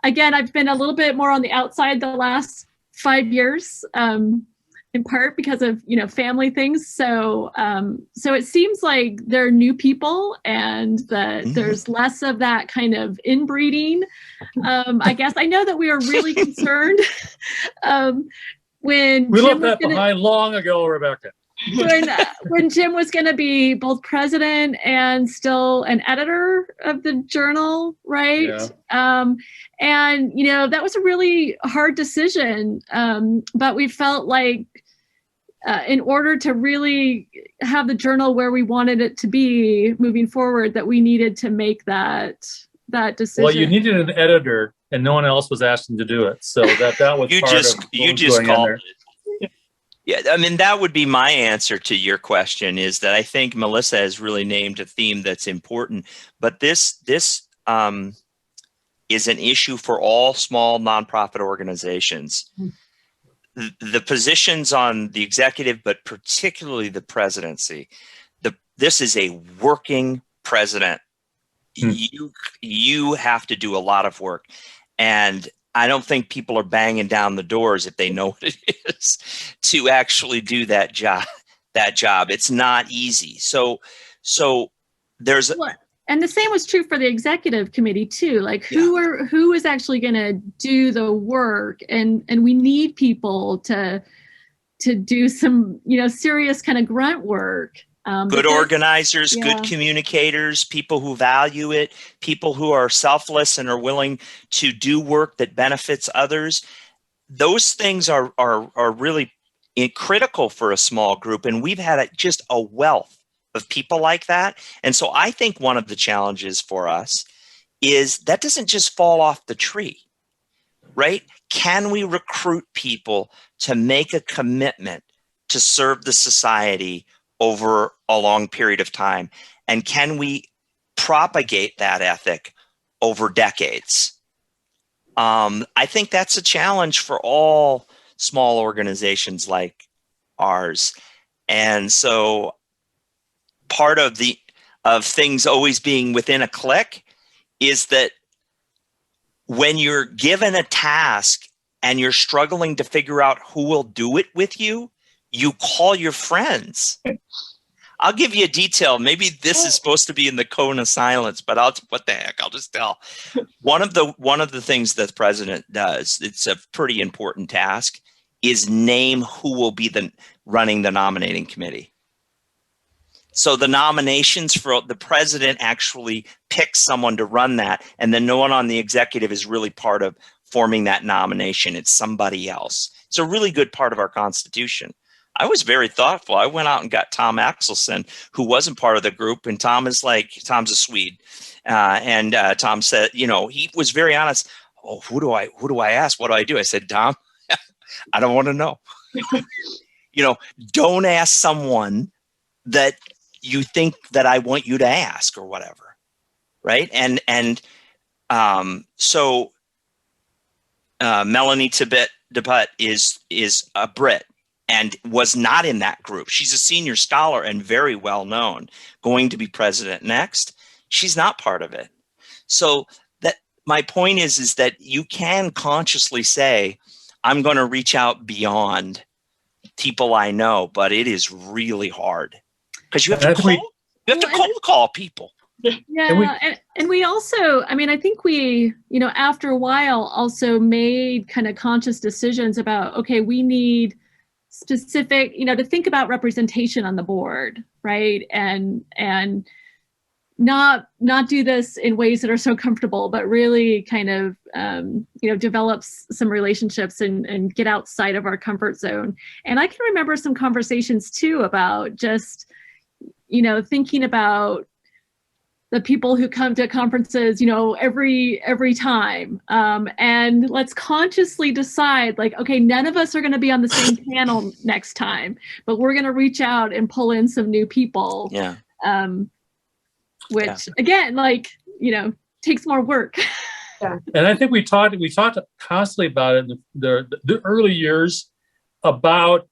again, I've been a little bit more on the outside the last 5 years, in part because of, family things. So it seems like there are new people and that there's less of that kind of inbreeding. I guess I know that we were really concerned when we left that behind long ago, Rebecca. When Jim was going to be both president and still an editor of the journal, right? Yeah. And, that was a really hard decision. But we felt like in order to really have the journal where we wanted it to be moving forward, that we needed to make that decision. Well, you needed an editor and no one else was asking to do it. So that was you just called it. Yeah, I mean, that would be my answer to your question, is that I think Melissa has really named a theme that's important, but this is an issue for all small nonprofit organizations. The positions on the executive, but particularly the presidency, this is a working president. You have to do a lot of work, and I don't think people are banging down the doors if they know what it is to actually do that job. It's not easy. So there's and the same was true for the executive committee too. Like who is actually going to do the work, and we need people to do some serious kind of grunt work. Good organizers, good communicators, people who value it, people who are selfless and are willing to do work that benefits others. Those things are really critical for a small group. And we've had just a wealth of people like that. And so I think one of the challenges for us is that doesn't just fall off the tree, right? Can we recruit people to make a commitment to serve the society over a long period of time? And can we propagate that ethic over decades? I think that's a challenge for all small organizations like ours. And so part of things always being within a clique is that when you're given a task and you're struggling to figure out who will do it with you, you call your friends. I'll give you a detail. Maybe this is supposed to be in the cone of silence, but what the heck? I'll just tell. One of the things that the president does, it's a pretty important task, is name who will be running the nominating committee. So the nominations for the president actually picks someone to run that, and then no one on the executive is really part of forming that nomination. It's somebody else. It's a really good part of our Constitution. I was very thoughtful. I went out and got Tom Axelson, who wasn't part of the group, and Tom's a Swede, and Tom said, he was very honest. Oh, who do I ask? What do I do? I said, Tom, I don't want to know. Don't ask someone that you think that I want you to ask or whatever, right? So Melanie Tippett is a Brit and was not in that group. She's a senior scholar and very well known, going to be president next. She's not part of it. So that my point is that you can consciously say, I'm going to reach out beyond people I know, but it is really hard because you have to cold call people. Yeah, and we also, I think we, after a while also made kind of conscious decisions about, okay, we need specific, to think about representation on the board, right? And not do this in ways that are so comfortable, but really kind of, develop some relationships and get outside of our comfort zone. And I can remember some conversations too about just, thinking about the people who come to conferences, every time. And let's consciously decide, like, okay, none of us are going to be on the same panel next time, but we're going to reach out and pull in some new people. Yeah. Which again, takes more work. Yeah. And I think we talked constantly about it in the early years about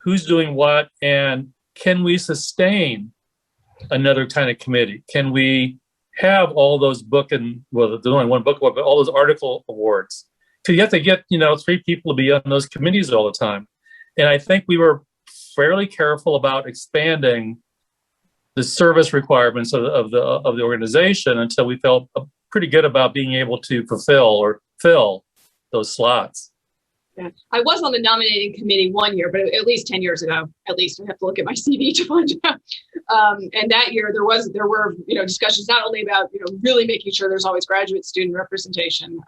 who's doing what and can we sustain another kind of committee? Can we have all those there's only one book award, but all those article awards? Because you have to get, 3 people to be on those committees all the time. And I think we were fairly careful about expanding the service requirements of the organization until we felt pretty good about being able to fill those slots. Yeah. I was on the nominating committee one year, but at least 10 years ago, at least I have to look at my CV to find out. And that year there were discussions not only about, really making sure there's always graduate student representation,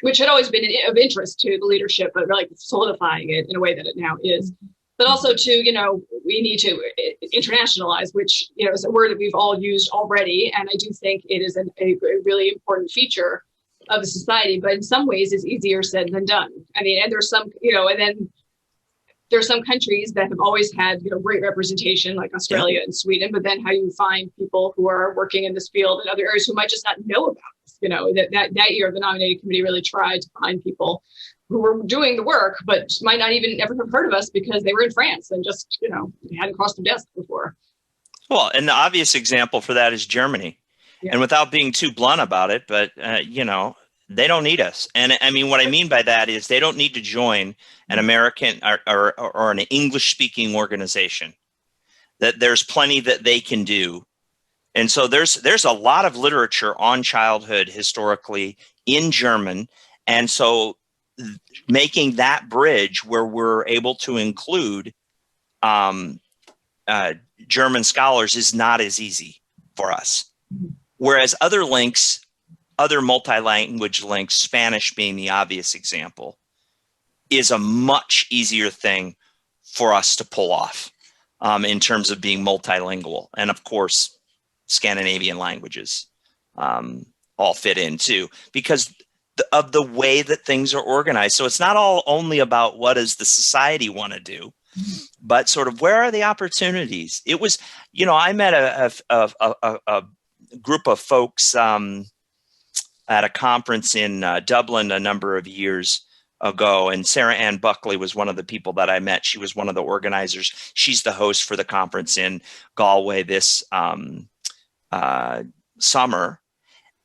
which had always been of interest to the leadership, but really solidifying it in a way that it now is. But also to, we need to internationalize, which, is a word that we've all used already. And I do think it is a really important feature of a society, but in some ways is easier said than done. And there's some, and then there's some countries that have always had, great representation, like Australia and Sweden, but then how you find people who are working in this field in other areas who might just not know about this. That year, the nominating committee really tried to find people who were doing the work, but might not even ever have heard of us because they were in France and just, hadn't crossed the desk before. Well, and the obvious example for that is Germany. Yeah. And without being too blunt about it, but, they don't need us. And what I mean by that is they don't need to join an American or an English speaking organization. That there's plenty that they can do. And so there's a lot of literature on childhood historically in German. And so making that bridge where we're able to include German scholars is not as easy for us. Whereas other multi-language links, Spanish being the obvious example, is a much easier thing for us to pull off in terms of being multilingual. And of course, Scandinavian languages all fit in too, because of the way that things are organized. So it's not all only about what does the society want to do, but sort of where are the opportunities? It was, you know, I met a group of folks at a conference in Dublin a number of years ago, and Sarah Ann Buckley was one of the people that I met. She was one of the organizers. She's the host for the conference in Galway this summer,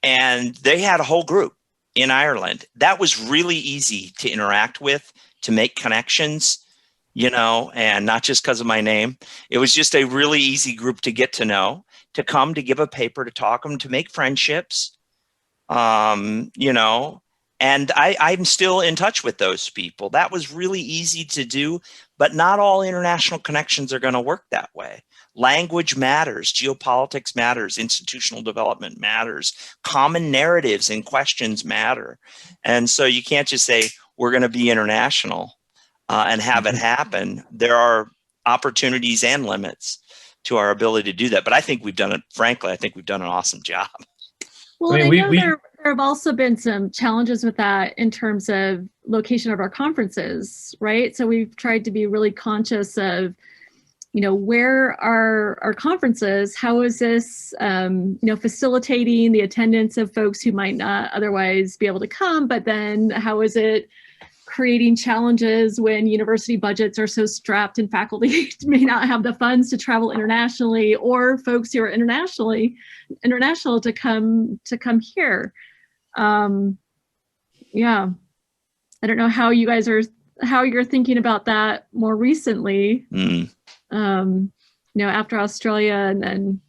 and they had a whole group in Ireland. That was really easy to interact with, to make connections, you know, and not just because of my name. It was just a really easy group to get to know, to come, to give a paper, to talk them, to make friendships, you know, and I'm still in touch with those people. That was really easy to do, but not all international connections are going to work that way. Language matters, geopolitics matters, institutional development matters, common narratives and questions matter. And so you can't just say, we're going to be international and have it happen. There are opportunities and limits to our ability to do that. But I think we've done it, frankly, I think we've done an awesome job. Well, I know there have also been some challenges with that in terms of location of our conferences, right? So we've tried to be really conscious of, you know, where are our conferences? How is this, you know, facilitating the attendance of folks who might not otherwise be able to come? But then how is it creating challenges when university budgets are so strapped and faculty may not have the funds to travel internationally, or folks who are international to come here? Yeah, I don't know how you guys how you're thinking about that more recently. You know, after Australia, and then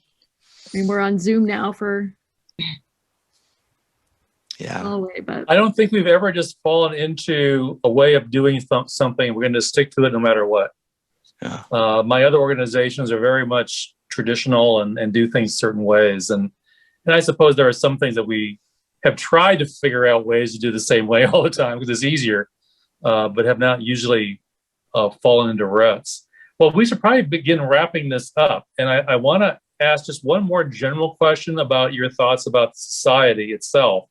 I mean, we're on Zoom now for Galway, but I don't think we've ever just fallen into a way of doing something. We're going to stick to it no matter what. Yeah. My other organizations are very much traditional and do things certain ways. And I suppose there are some things that we have tried to figure out ways to do the same way all the time because it's easier, but have not usually fallen into ruts. Well, we should probably begin wrapping this up. And I want to ask just one more general question about your thoughts about society itself.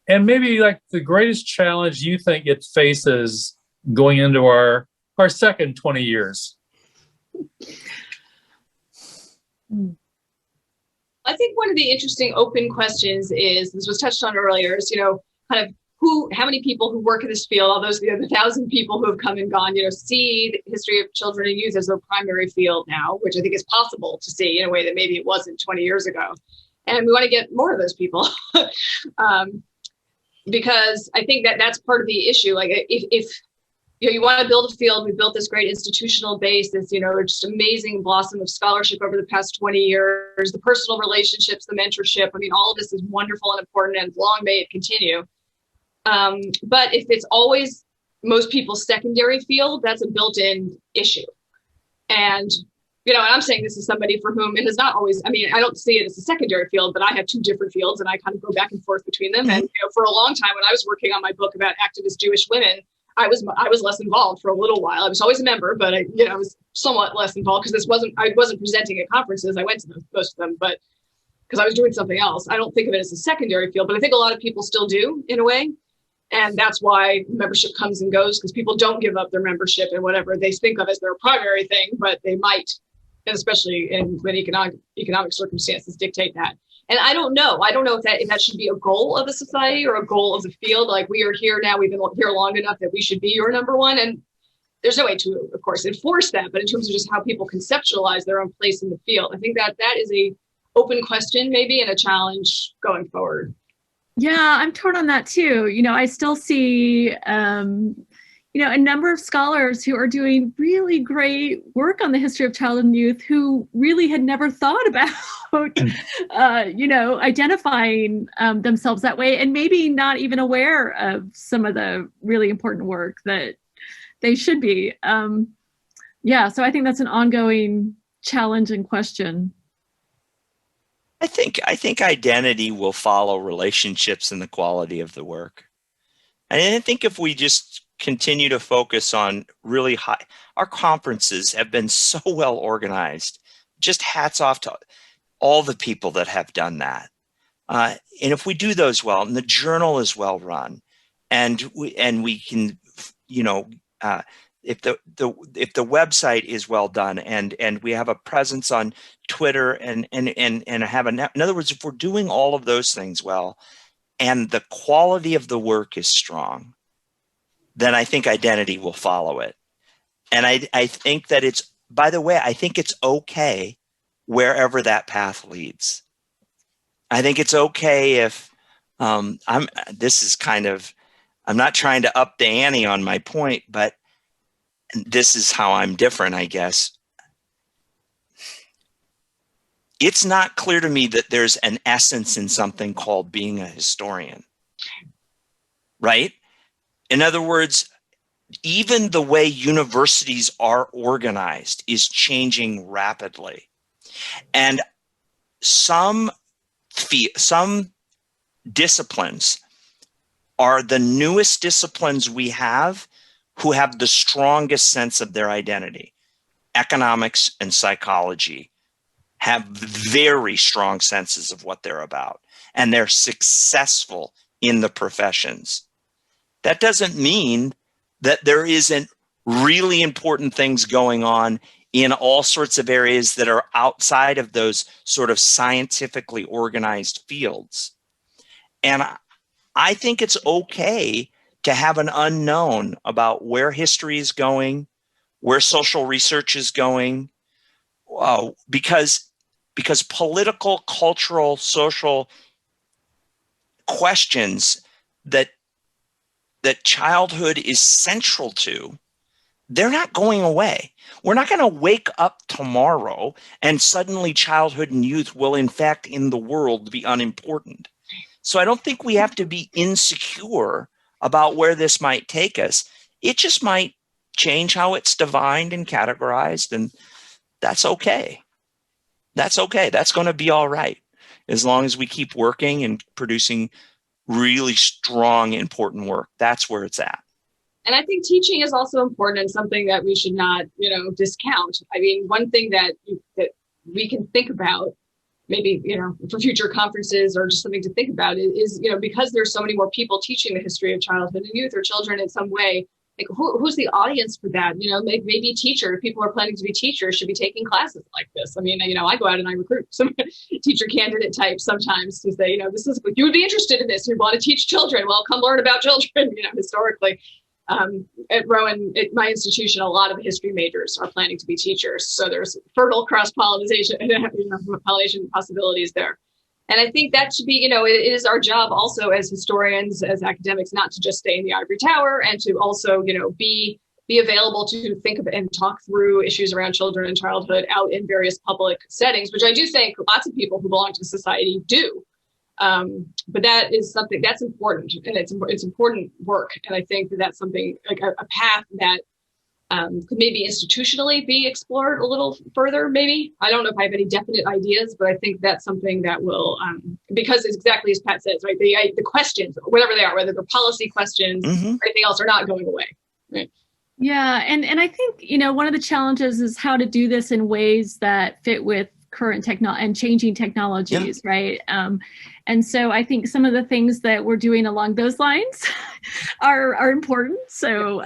And maybe like the greatest challenge you think it faces going into our second 20 years. I think one of the interesting open questions is, this was touched on earlier, is, you know, kind of how many people who work in this field, all those, you know, the 1,000 people who have come and gone, you know, see the history of children and youth as their primary field now, which I think is possible to see in a way that maybe it wasn't 20 years ago. And we want to get more of those people. Because I think that that's part of the issue. Like if you know, you want to build a field, we built this great institutional base, this, you know, just amazing blossom of scholarship over the past 20 years, the personal relationships, the mentorship. I mean, all of this is wonderful and important, and long may it continue. But if it's always most people's secondary field, that's a built-in issue. And you know, and I'm saying this is somebody for whom it has not always, I mean, I don't see it as a secondary field, but I have two different fields and I kind of go back and forth between them. And, you know, for a long time, when I was working on my book about activist Jewish women, I was less involved for a little while. I was always a member, but I was somewhat less involved because I wasn't presenting at conferences. I went to most of them, but because I was doing something else. I don't think of it as a secondary field, but I think a lot of people still do in a way. And that's why membership comes and goes, because people don't give up their membership and whatever they think of as their primary thing, but they might, and especially when economic circumstances dictate that. And I don't know if that should be a goal of a society or a goal of the field. Like, we are here now, we've been here long enough that we should be your number one. And there's no way to, of course, enforce that. But in terms of just how people conceptualize their own place in the field, I think that is a open question maybe, and a challenge going forward. Yeah, I'm torn on that too. You know, I still see, you know, a number of scholars who are doing really great work on the history of childhood and youth who really had never thought about, you know, identifying themselves that way, and maybe not even aware of some of the really important work that they should be. Yeah, so I think that's an ongoing challenge and question. I think identity will follow relationships and the quality of the work. And I think if we just continue to focus on really high, our conferences have been so well organized. Just hats off to all the people that have done that. And if we do those well, and the journal is well run, and we can, if the website is well done, and we have a presence on Twitter and have in other words, if we're doing all of those things well, and the quality of the work is strong, then I think identity will follow it. And I think that it's, by the way, I think it's okay wherever that path leads. I think it's okay if I'm not trying to up the ante on my point, but this is how I'm different, I guess. It's not clear to me that there's an essence in something called being a historian, right? In other words, even the way universities are organized is changing rapidly. And some disciplines are the newest disciplines we have who have the strongest sense of their identity. Economics and psychology have very strong senses of what they're about, and they're successful in the professions. That doesn't mean that there isn't really important things going on in all sorts of areas that are outside of those sort of scientifically organized fields. And I think it's okay to have an unknown about where history is going, where social research is going, because political, cultural, social questions that childhood is central to, they're not going away. We're not going to wake up tomorrow and suddenly childhood and youth will, in fact, in the world be unimportant. So I don't think we have to be insecure about where this might take us. It just might change how it's defined and categorized, and that's okay. That's okay. That's going to be all right, as long as we keep working and producing really strong, important work. That's where it's at. And I think teaching is also important and something that we should not, discount. I mean, one thing that we can think about, maybe, for future conferences or just something to think about is, because there's so many more people teaching the history of childhood and youth or children in some way, like who's the audience for that? Maybe teachers, people who are planning to be teachers should be taking classes like this. I mean, I go out and I recruit some teacher candidate types sometimes to say, this is, you would be interested in this. You want to teach children. Well, come learn about children, historically. At Rowan, at my institution, a lot of history majors are planning to be teachers. So there's fertile cross-pollination pollination possibilities there. And I think that should be, it is our job also as historians, as academics, not to just stay in the ivory tower and to also, be available to think of and talk through issues around children and childhood out in various public settings, which I do think lots of people who belong to society do. But that is something that's important, and it's important work. And I think that's something like a path that could maybe institutionally be explored a little further. Maybe, I don't know if I have any definite ideas, but I think that's something that will, because it's exactly as Pat says, right? The questions, whatever they are, whether they're policy questions or anything else, are not going away. Right? Yeah, and I think one of the challenges is how to do this in ways that fit with current technology and changing technologies, right? And so I think some of the things that we're doing along those lines are important. So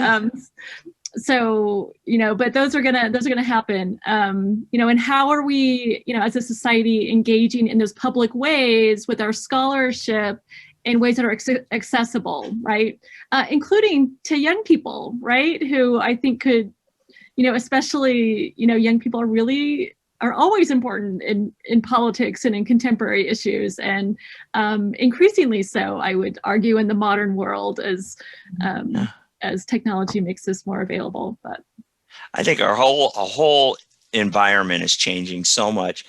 but those are gonna happen. And how are we, as a society, engaging in those public ways with our scholarship in ways that are accessible, right? Including to young people, right? Who I think could, especially, young people are always important in politics and in contemporary issues, and increasingly so, I would argue, in the modern world as technology makes this more available. But I think our whole environment is changing so much.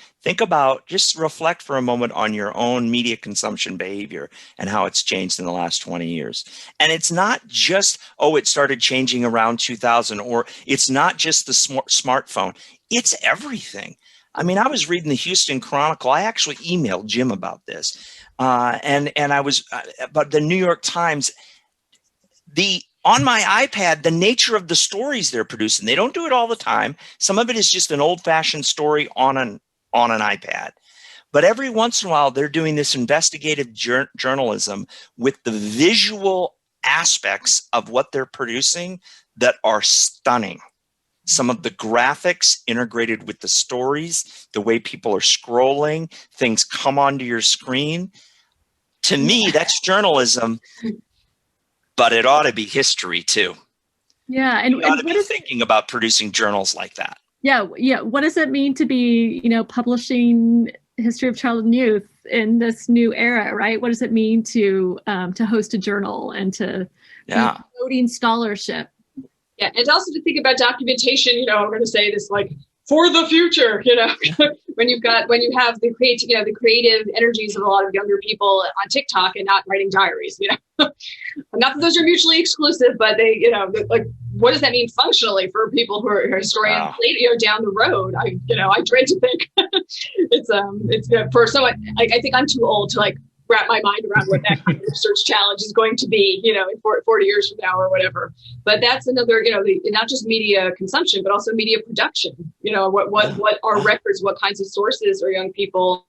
Just reflect for a moment on your own media consumption behavior and how it's changed in the last 20 years. And it's not just, it started changing around 2000, or it's not just the smartphone. It's everything. I mean, I was reading the Houston Chronicle. I actually emailed Jim about this. And I was, but the New York Times, on my iPad, the nature of the stories they're producing, they don't do it all the time. Some of it is just an old-fashioned story on an iPad. But every once in a while, they're doing this investigative journalism with the visual aspects of what they're producing that are stunning. Some of the graphics integrated with the stories, the way people are scrolling, things come onto your screen. To me, that's journalism, but it ought to be history too. Yeah, and you ought to what be thinking about producing journals like that. Yeah. What does it mean to be, publishing history of childhood and youth in this new era, right? What does it mean to host a journal and to be promoting scholarship? Yeah, and also to think about documentation. I'm going to say this like for the future. when you have the creative energies of a lot of younger people on TikTok and not writing diaries. Not that those are mutually exclusive, but they, like, what does that mean functionally for people who are historians later, down the road? I dread to think it's for someone. Like, I think I'm too old to like wrap my mind around what that kind of research challenge is going to be, in 40 years from now or whatever. But that's another, not just media consumption, but also media production. What are records? What kinds of sources are young people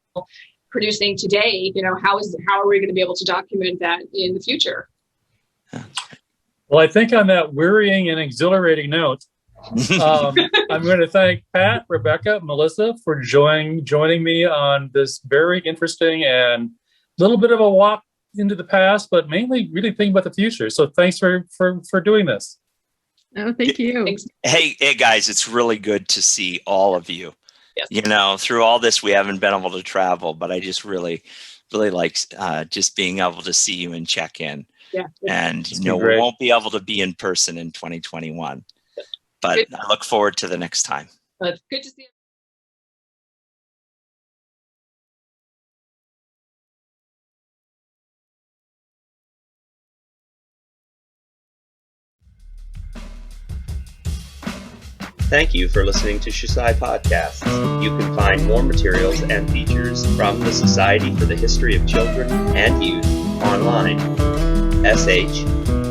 producing today? How are we going to be able to document that in the future? Well, I think on that wearying and exhilarating note, I'm going to thank Pat, Rebecca, Melissa for joining me on this very interesting and little bit of a walk into the past, but mainly really thinking about the future. So thanks for doing this. Oh, thank you. Thanks. Hey guys, it's really good to see all of you. Yes. Through all this, we haven't been able to travel, but I just really, really like just being able to see you and check in. Yeah. And, we won't be able to be in person in 2021, but I look forward to the next time. Good to see you. Thank you for listening to SHCY Podcasts. You can find more materials and features from the Society for the History of Children and Youth online, SHCY.org.